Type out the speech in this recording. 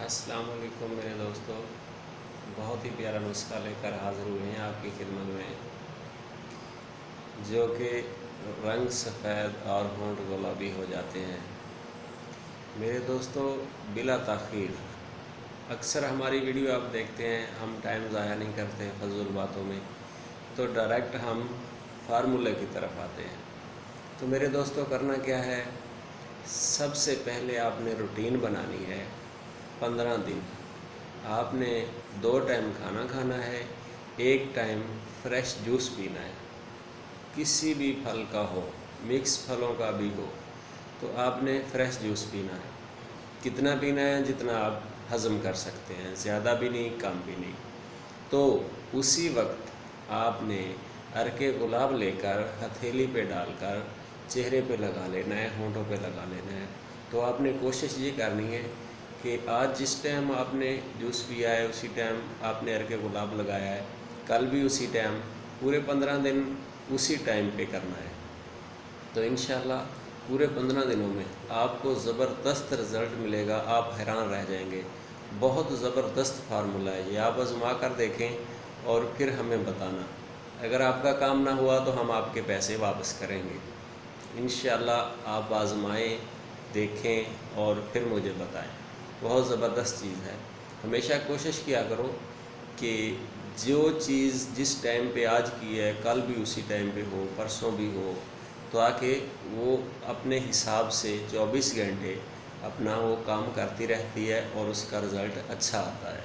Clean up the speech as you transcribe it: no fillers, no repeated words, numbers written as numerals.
अस्सलाम वालेकुम मेरे दोस्तों, बहुत ही प्यारा नुस्खा लेकर हाज़िर हुए हैं आपकी खिदमत में, जो कि रंग सफ़ेद और होंठ गुलाबी हो जाते हैं। मेरे दोस्तों, बिला ताख़ीर अक्सर हमारी वीडियो आप देखते हैं, हम टाइम ज़ाया नहीं करते फजूल बातों में, तो डायरेक्ट हम फार्मूले की तरफ आते हैं। तो मेरे दोस्तों, करना क्या है, सबसे पहले आपने रूटीन बनानी है। 15 दिन आपने 2 टाइम खाना खाना है, 1 टाइम फ्रेश जूस पीना है, किसी भी फल का हो, मिक्स फलों का भी हो, तो आपने फ्रेश जूस पीना है। कितना पीना है? जितना आप हज़म कर सकते हैं, ज़्यादा भी नहीं, कम भी नहीं। तो उसी वक्त आपने अर्के गुलाब लेकर हथेली पे डालकर चेहरे पे लगा लेना है, होंठों पे लगा लेना है। तो आपने कोशिश ये करनी है कि आज जिस टाइम आपने जूस पिया है उसी टाइम आपने अर्के गुलाब लगाया है, कल भी उसी टाइम, पूरे 15 दिन उसी टाइम पे करना है। तो इंशाल्लाह पूरे 15 दिनों में आपको ज़बरदस्त रिज़ल्ट मिलेगा, आप हैरान रह जाएंगे। बहुत ज़बरदस्त फार्मूला है ये, आप आज़मा कर देखें और फिर हमें बताना। अगर आपका काम ना हुआ तो हम आपके पैसे वापस करेंगे। इंशाल्लाह आप आज़माएं, देखें और फिर मुझे बताएं। बहुत ज़बरदस्त चीज़ है। हमेशा कोशिश किया करो कि जो चीज़ जिस टाइम पे आज की है कल भी उसी टाइम पे हो, परसों भी हो, ताकि वो अपने हिसाब से 24 घंटे अपना वो काम करती रहती है और उसका रिज़ल्ट अच्छा आता है।